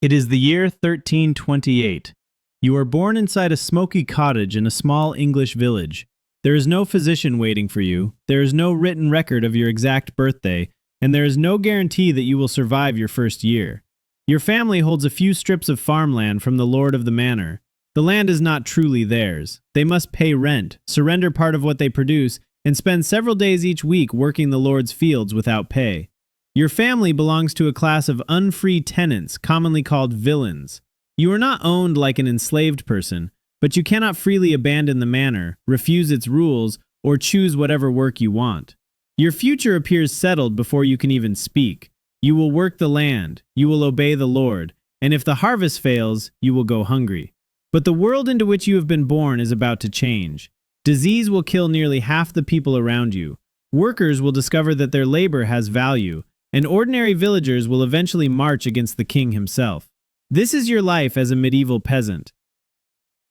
It is the year 1328. You are born inside a smoky cottage in a small English village. There is no physician waiting for you, there is no written record of your exact birthday, and there is no guarantee that you will survive your first year. Your family holds a few strips of farmland from the lord of the manor. The land is not truly theirs. They must pay rent, surrender part of what they produce, and spend several days each week working the lord's fields without pay. Your family belongs to a class of unfree tenants, commonly called villains. You are not owned like an enslaved person, but you cannot freely abandon the manor, refuse its rules, or choose whatever work you want. Your future appears settled before you can even speak. You will work the land, you will obey the Lord, and if the harvest fails, you will go hungry. But the world into which you have been born is about to change. Disease will kill nearly half the people around you. Workers will discover that their labor has value, and ordinary villagers will eventually march against the king himself. This is your life as a medieval peasant.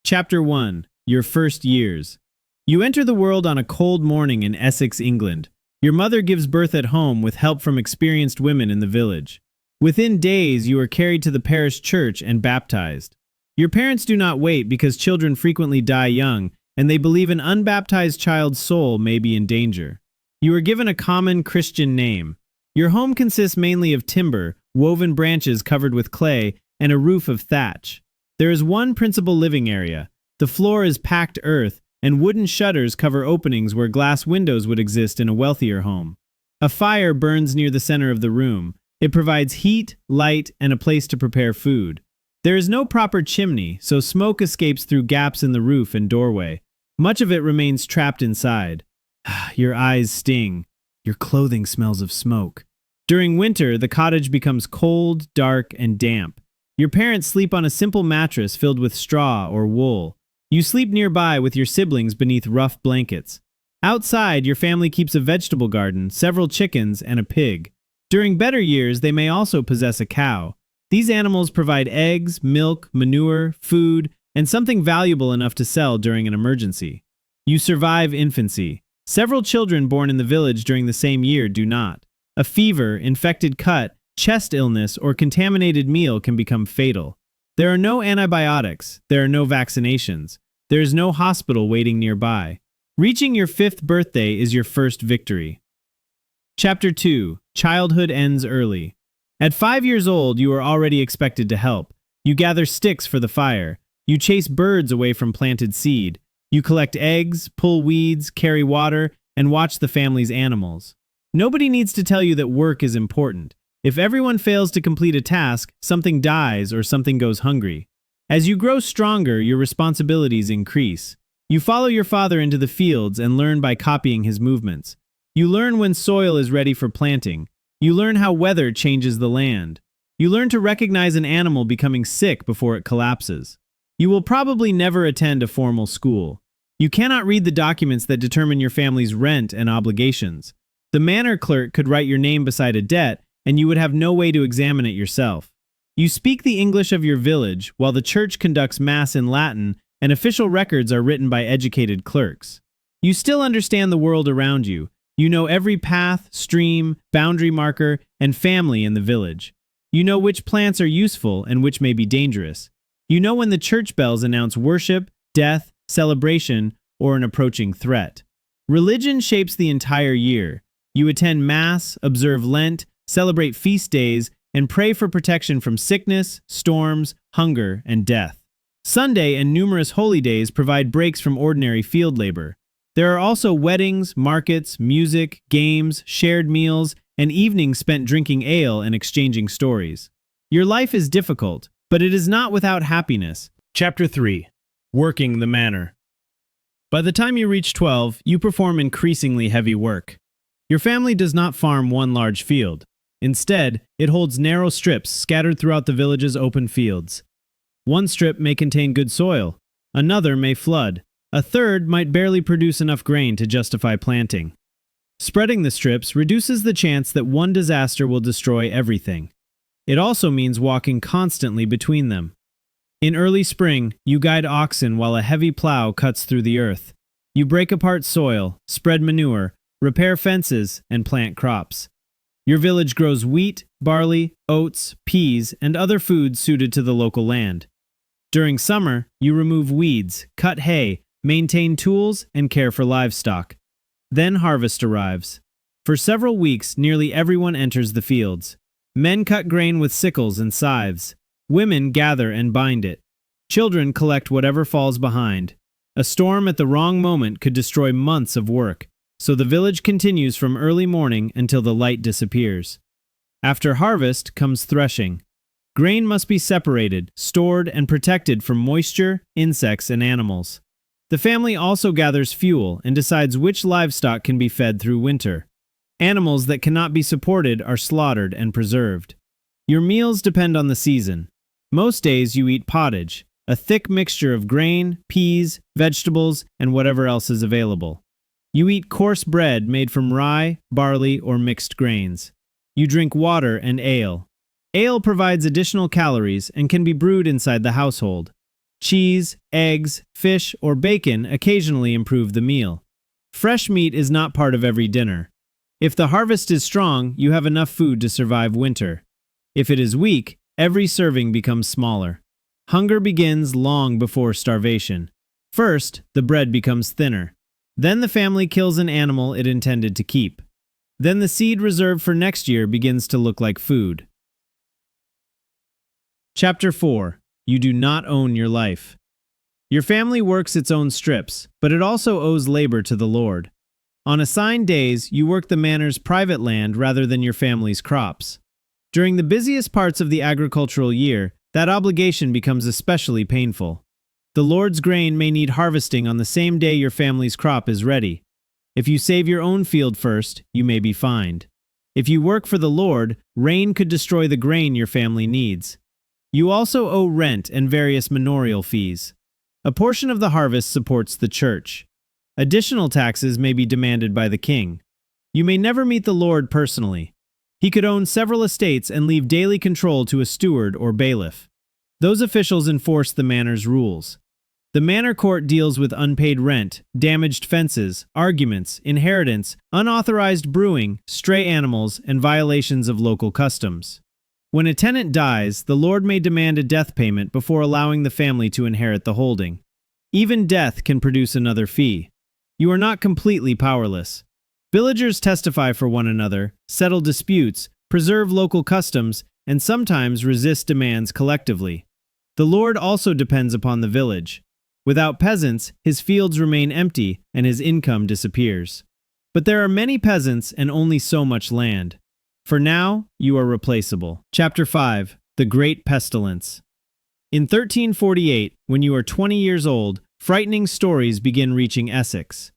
Chapter 1. Your First Years. You enter the world on a cold morning in Essex, England. Your mother gives birth at home with help from experienced women in the village. Within days, you are carried to the parish church and baptized. Your parents do not wait because children frequently die young, and they believe an unbaptized child's soul may be in danger. You are given a common Christian name. Your home consists mainly of timber, woven branches covered with clay, and a roof of thatch. There is one principal living area. The floor is packed earth, and wooden shutters cover openings where glass windows would exist in a wealthier home. A fire burns near the center of the room. It provides heat, light, and a place to prepare food. There is no proper chimney, so smoke escapes through gaps in the roof and doorway. Much of it remains trapped inside. Your eyes sting. Your clothing smells of smoke. During winter, the cottage becomes cold, dark, and damp. Your parents sleep on a simple mattress filled with straw or wool. You sleep nearby with your siblings beneath rough blankets. Outside, your family keeps a vegetable garden, several chickens, and a pig. During better years, they may also possess a cow. These animals provide eggs, milk, manure, food, and something valuable enough to sell during an emergency. You survive infancy. Several children born in the village during the same year do not. A fever, infected cut, chest illness, or contaminated meal can become fatal. There are no antibiotics. There are no vaccinations. There is no hospital waiting nearby. Reaching your 5th birthday is your first victory. Chapter 2. Childhood ends early. At 5 years old, you are already expected to help. You gather sticks for the fire. You chase birds away from planted seed. You collect eggs, pull weeds, carry water, and watch the family's animals. Nobody needs to tell you that work is important. If everyone fails to complete a task, something dies or something goes hungry. As you grow stronger, your responsibilities increase. You follow your father into the fields and learn by copying his movements. You learn when soil is ready for planting. You learn how weather changes the land. You learn to recognize an animal becoming sick before it collapses. You will probably never attend a formal school. You cannot read the documents that determine your family's rent and obligations. The manor clerk could write your name beside a debt, and you would have no way to examine it yourself. You speak the English of your village, while the church conducts mass in Latin, and official records are written by educated clerks. You still understand the world around you. You know every path, stream, boundary marker, and family in the village. You know which plants are useful and which may be dangerous. You know when the church bells announce worship, death, celebration, or an approaching threat. Religion shapes the entire year. You attend Mass, observe Lent, celebrate feast days, and pray for protection from sickness, storms, hunger, and death. Sunday and numerous holy days provide breaks from ordinary field labor. There are also weddings, markets, music, games, shared meals, and evenings spent drinking ale and exchanging stories. Your life is difficult, but it is not without happiness. Chapter 3. Working the manor. By the time you reach 12, you perform increasingly heavy work. Your family does not farm one large field. Instead, it holds narrow strips scattered throughout the village's open fields. One strip may contain good soil, another may flood, a third might barely produce enough grain to justify planting. Spreading the strips reduces the chance that one disaster will destroy everything. It also means walking constantly between them. In early spring, you guide oxen while a heavy plow cuts through the earth. You break apart soil, spread manure, repair fences, and plant crops. Your village grows wheat, barley, oats, peas, and other foods suited to the local land. During summer, you remove weeds, cut hay, maintain tools, and care for livestock. Then harvest arrives. For several weeks, nearly everyone enters the fields. Men cut grain with sickles and scythes. Women gather and bind it. Children collect whatever falls behind. A storm at the wrong moment could destroy months of work, so the village continues from early morning until the light disappears. After harvest comes threshing. Grain must be separated, stored, and protected from moisture, insects, and animals. The family also gathers fuel and decides which livestock can be fed through winter. Animals that cannot be supported are slaughtered and preserved. Your meals depend on the season. Most days you eat pottage, a thick mixture of grain, peas, vegetables, and whatever else is available. You eat coarse bread made from rye, barley, or mixed grains. You drink water and ale. Ale provides additional calories and can be brewed inside the household. Cheese, eggs, fish, or bacon occasionally improve the meal. Fresh meat is not part of every dinner. If the harvest is strong, you have enough food to survive winter. If it is weak, every serving becomes smaller. Hunger begins long before starvation. First, the bread becomes thinner. Then the family kills an animal it intended to keep. Then the seed reserved for next year begins to look like food. Chapter 4. You do not own your life. Your family works its own strips, but it also owes labor to the Lord. On assigned days, you work the manor's private land rather than your family's crops. During the busiest parts of the agricultural year, that obligation becomes especially painful. The Lord's grain may need harvesting on the same day your family's crop is ready. If you save your own field first, you may be fined. If you work for the Lord, rain could destroy the grain your family needs. You also owe rent and various manorial fees. A portion of the harvest supports the church. Additional taxes may be demanded by the king. You may never meet the Lord personally. He could own several estates and leave daily control to a steward or bailiff. Those officials enforce the manor's rules. The manor court deals with unpaid rent, damaged fences, arguments, inheritance, unauthorized brewing, stray animals, and violations of local customs. When a tenant dies, the Lord may demand a death payment before allowing the family to inherit the holding. Even death can produce another fee. You are not completely powerless. Villagers testify for one another, settle disputes, preserve local customs, and sometimes resist demands collectively. The Lord also depends upon the village. Without peasants, his fields remain empty and his income disappears. But there are many peasants and only so much land. For now, you are replaceable. Chapter 5. The Great Pestilence. In 1348, when you are 20 years old, frightening stories begin reaching Essex.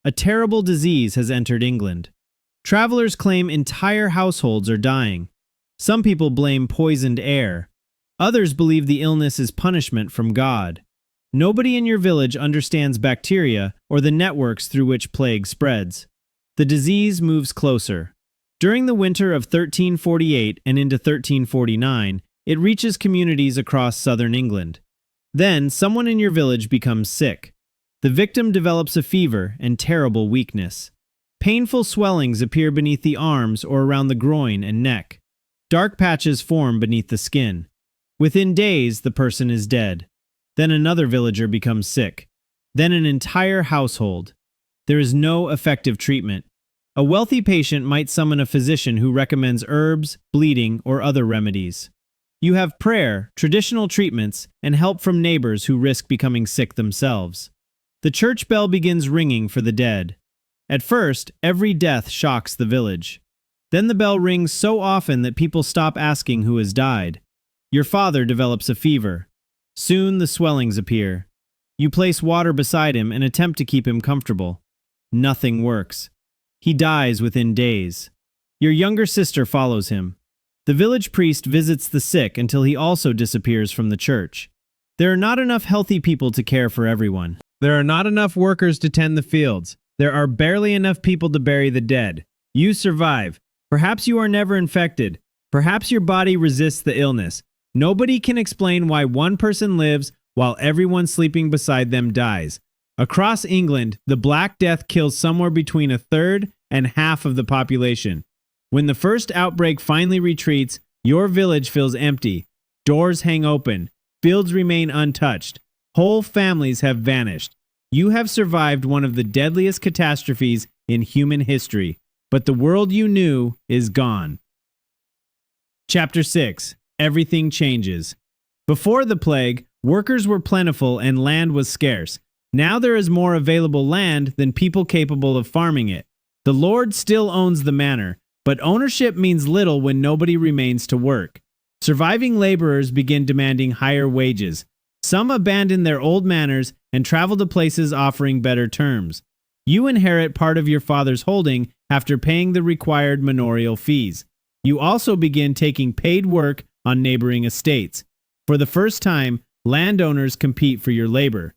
A terrible disease has entered England. Travelers claim entire households are dying. Some people blame poisoned air. Others believe the illness is punishment from God. Nobody in your village understands bacteria or the networks through which plague spreads. The disease moves closer. During the winter of 1348 and into 1349, it reaches communities across southern England. Then, someone in your village becomes sick. The victim develops a fever and terrible weakness. Painful swellings appear beneath the arms or around the groin and neck. Dark patches form beneath the skin. Within days, the person is dead. Then another villager becomes sick. Then an entire household. There is no effective treatment. A wealthy patient might summon a physician who recommends herbs, bleeding, or other remedies. You have prayer, traditional treatments, and help from neighbors who risk becoming sick themselves. The church bell begins ringing for the dead. At first, every death shocks the village. Then the bell rings so often that people stop asking who has died. Your father develops a fever. Soon the swellings appear. You place water beside him and attempt to keep him comfortable. Nothing works. He dies within days. Your younger sister follows him. The village priest visits the sick until he also disappears from the church. There are not enough healthy people to care for everyone. There are not enough workers to tend the fields. There are barely enough people to bury the dead. You survive. Perhaps you are never infected. Perhaps your body resists the illness. Nobody can explain why one person lives while everyone sleeping beside them dies. Across England, the Black Death kills somewhere between a third and half of the population. When the first outbreak finally retreats, your village feels empty. Doors hang open. Fields remain untouched. Whole families have vanished. You have survived one of the deadliest catastrophes in human history, but the world you knew is gone. Chapter 6. Everything changes. Before the plague, workers were plentiful and land was scarce. Now there is more available land than people capable of farming it. The Lord still owns the manor, but ownership means little when nobody remains to work. Surviving laborers begin demanding higher wages. Some abandon their old manors and travel to places offering better terms. You inherit part of your father's holding after paying the required manorial fees. You also begin taking paid work on neighboring estates. For the first time, landowners compete for your labor.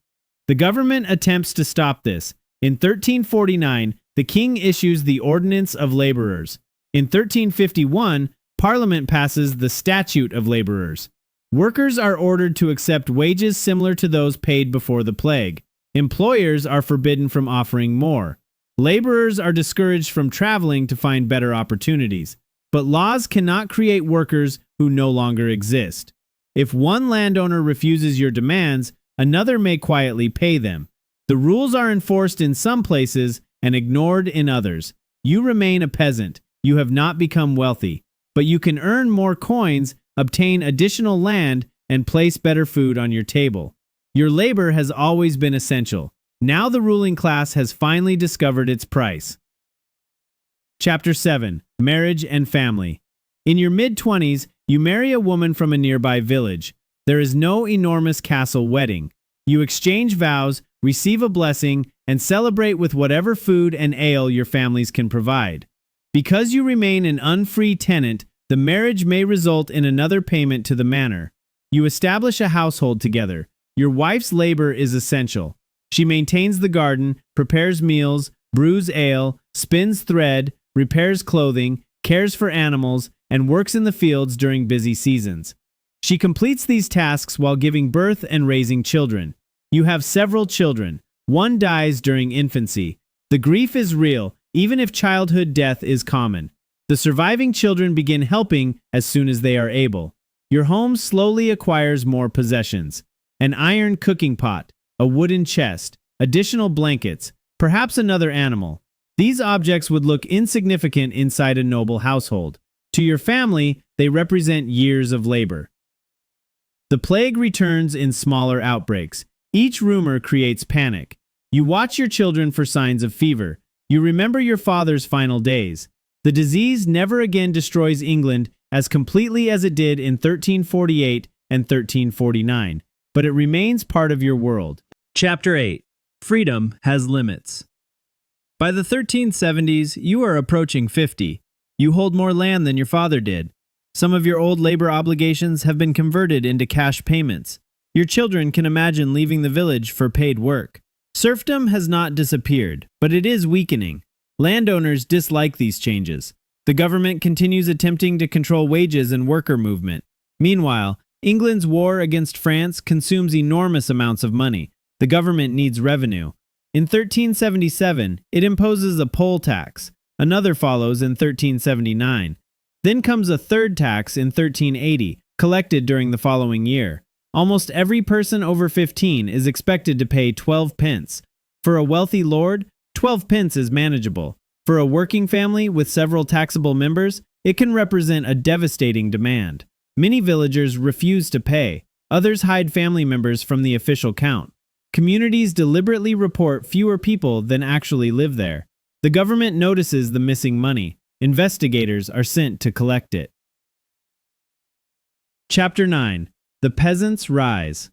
The government attempts to stop this. In 1349, the king issues the Ordinance of Laborers. In 1351, Parliament passes the Statute of Laborers. Workers are ordered to accept wages similar to those paid before the plague. Employers are forbidden from offering more. Laborers are discouraged from traveling to find better opportunities. But laws cannot create workers who no longer exist. If one landowner refuses your demands, another may quietly pay them. The rules are enforced in some places and ignored in others. You remain a peasant. You have not become wealthy. But you can earn more coins, obtain additional land, and place better food on your table. Your labor has always been essential. Now the ruling class has finally discovered its price. Chapter 7. Marriage and Family. In your mid-20s, you marry a woman from a nearby village. There is no enormous castle wedding. You exchange vows, receive a blessing, and celebrate with whatever food and ale your families can provide. Because you remain an unfree tenant, the marriage may result in another payment to the manor. You establish a household together. Your wife's labor is essential. She maintains the garden, prepares meals, brews ale, spins thread, repairs clothing, cares for animals, and works in the fields during busy seasons. She completes these tasks while giving birth and raising children. You have several children. One dies during infancy. The grief is real, even if childhood death is common. The surviving children begin helping as soon as they are able. Your home slowly acquires more possessions. An iron cooking pot, a wooden chest, additional blankets, perhaps another animal. These objects would look insignificant inside a noble household. To your family, they represent years of labor. The plague returns in smaller outbreaks. Each rumor creates panic. You watch your children for signs of fever. You remember your father's final days. The disease never again destroys England as completely as it did in 1348 and 1349, but it remains part of your world. Chapter 8. Freedom has limits. By the 1370s, you are approaching 50. You hold more land than your father did. Some of your old labor obligations have been converted into cash payments. Your children can imagine leaving the village for paid work. Serfdom has not disappeared, but it is weakening. Landowners dislike these changes. The government continues attempting to control wages and worker movement. Meanwhile, England's war against France consumes enormous amounts of money. The government needs revenue. In 1377, it imposes a poll tax. Another follows in 1379. Then comes a third tax in 1380, collected during the following year. Almost every person over 15 is expected to pay 12 pence. For a wealthy lord, 12 pence is manageable. For a working family with several taxable members, it can represent a devastating demand. Many villagers refuse to pay. Others hide family members from the official count. Communities deliberately report fewer people than actually live there. The government notices the missing money. Investigators are sent to collect it. Chapter 9. The Peasants Rise.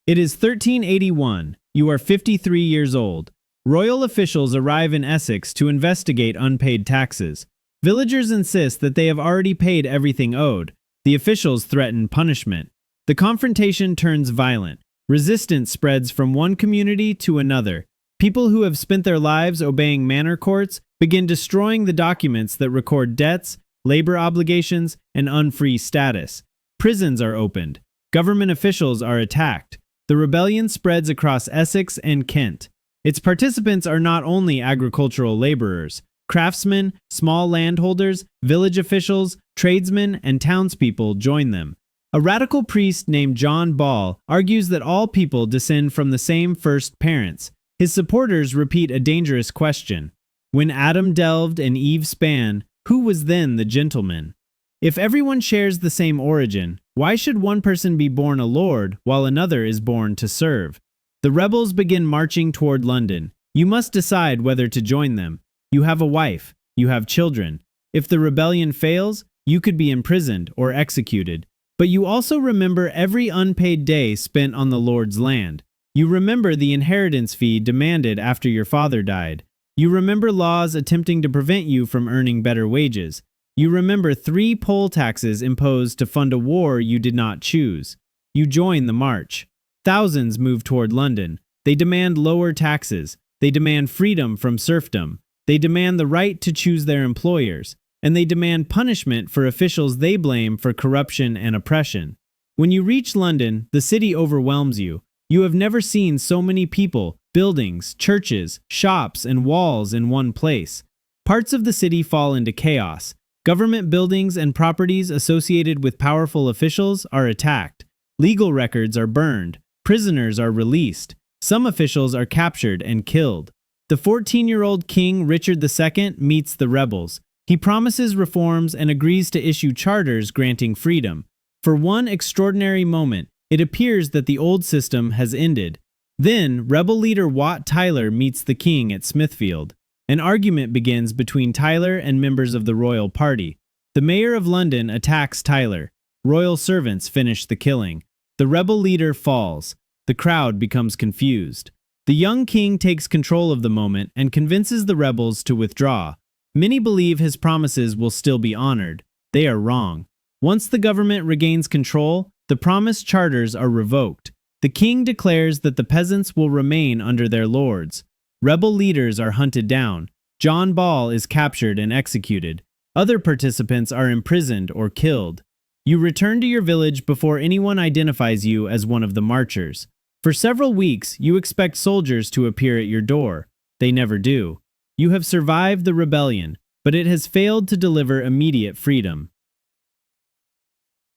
It is 1381. You are 53 years old. Royal officials arrive in Essex to investigate unpaid taxes. Villagers insist that they have already paid everything owed. The officials threaten punishment. The confrontation turns violent. Resistance spreads from one community to another. People who have spent their lives obeying manor courts begin destroying the documents that record debts, labor obligations, and unfree status. Prisons are opened. Government officials are attacked. The rebellion spreads across Essex and Kent. Its participants are not only agricultural laborers. Craftsmen, small landholders, village officials, tradesmen, and townspeople join them. A radical priest named John Ball argues that all people descend from the same first parents. His supporters repeat a dangerous question. When Adam delved and Eve span, who was then the gentleman? If everyone shares the same origin, why should one person be born a lord while another is born to serve? The rebels begin marching toward London. You must decide whether to join them. You have a wife. You have children. If the rebellion fails, you could be imprisoned or executed. But you also remember every unpaid day spent on the Lord's land. You remember the inheritance fee demanded after your father died. You remember laws attempting to prevent you from earning better wages. You remember 3 poll taxes imposed to fund a war you did not choose. You join the march. Thousands move toward London. They demand lower taxes. They demand freedom from serfdom. They demand the right to choose their employers. And they demand punishment for officials they blame for corruption and oppression. When you reach London, the city overwhelms you. You have never seen so many people, buildings, churches, shops, and walls in one place. Parts of the city fall into chaos. Government buildings and properties associated with powerful officials are attacked. Legal records are burned. Prisoners are released. Some officials are captured and killed. The 14-year-old King Richard II meets the rebels. He promises reforms and agrees to issue charters granting freedom. For one extraordinary moment, it appears that the old system has ended. Then, rebel leader Wat Tyler meets the king at Smithfield. An argument begins between Tyler and members of the royal party. The mayor of London attacks Tyler. Royal servants finish the killing. The rebel leader falls. The crowd becomes confused. The young king takes control of the moment and convinces the rebels to withdraw. Many believe his promises will still be honored. They are wrong. Once the government regains control, the promised charters are revoked. The king declares that the peasants will remain under their lords. Rebel leaders are hunted down. John Ball is captured and executed. Other participants are imprisoned or killed. You return to your village before anyone identifies you as one of the marchers. For several weeks, you expect soldiers to appear at your door. They never do. You have survived the rebellion, but it has failed to deliver immediate freedom.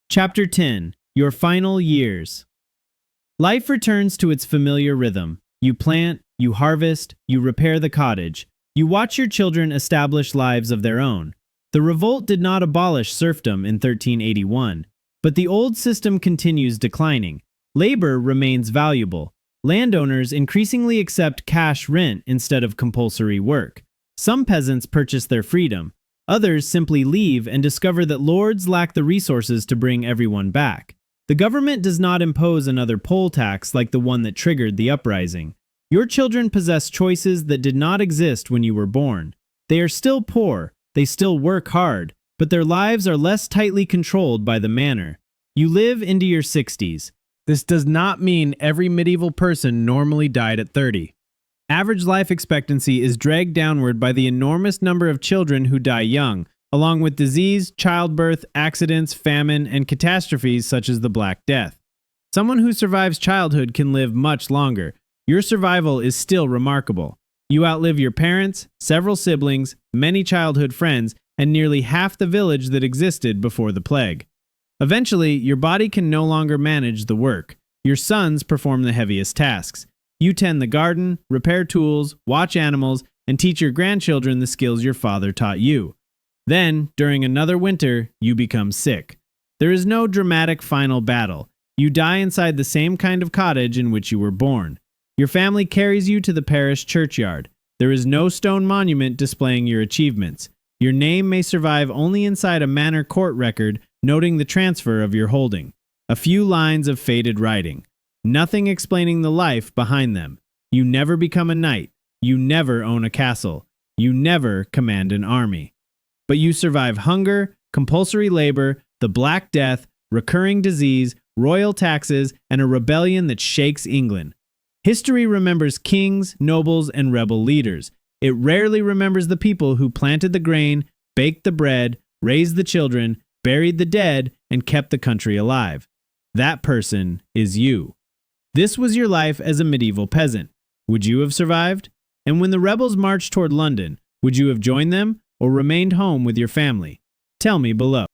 Chapter 10. Your Final Years. Life returns to its familiar rhythm. You plant, you harvest, you repair the cottage. You watch your children establish lives of their own. The revolt did not abolish serfdom in 1381, but the old system continues declining. Labor remains valuable. Landowners increasingly accept cash rent instead of compulsory work. Some peasants purchase their freedom. Others simply leave and discover that lords lack the resources to bring everyone back. The government does not impose another poll tax like the one that triggered the uprising. Your children possess choices that did not exist when you were born. They are still poor, they still work hard, but their lives are less tightly controlled by the manor. You live into your 60s. This does not mean every medieval person normally died at 30. Average life expectancy is dragged downward by the enormous number of children who die young, along with disease, childbirth, accidents, famine, and catastrophes such as the Black Death. Someone who survives childhood can live much longer. Your survival is still remarkable. You outlive your parents, several siblings, many childhood friends, and nearly half the village that existed before the plague. Eventually, your body can no longer manage the work. Your sons perform the heaviest tasks. You tend the garden, repair tools, watch animals, and teach your grandchildren the skills your father taught you. Then, during another winter, you become sick. There is no dramatic final battle. You die inside the same kind of cottage in which you were born. Your family carries you to the parish churchyard. There is no stone monument displaying your achievements. Your name may survive only inside a manor court record noting the transfer of your holding. A few lines of faded writing. Nothing explaining the life behind them. You never become a knight. You never own a castle. You never command an army. But you survive hunger, compulsory labor, the Black Death, recurring disease, royal taxes, and a rebellion that shakes England. History remembers kings, nobles, and rebel leaders. It rarely remembers the people who planted the grain, baked the bread, raised the children, buried the dead, and kept the country alive. That person is you. This was your life as a medieval peasant. Would you have survived? And when the rebels marched toward London, Would you have joined them or remained home with your family? Tell me below.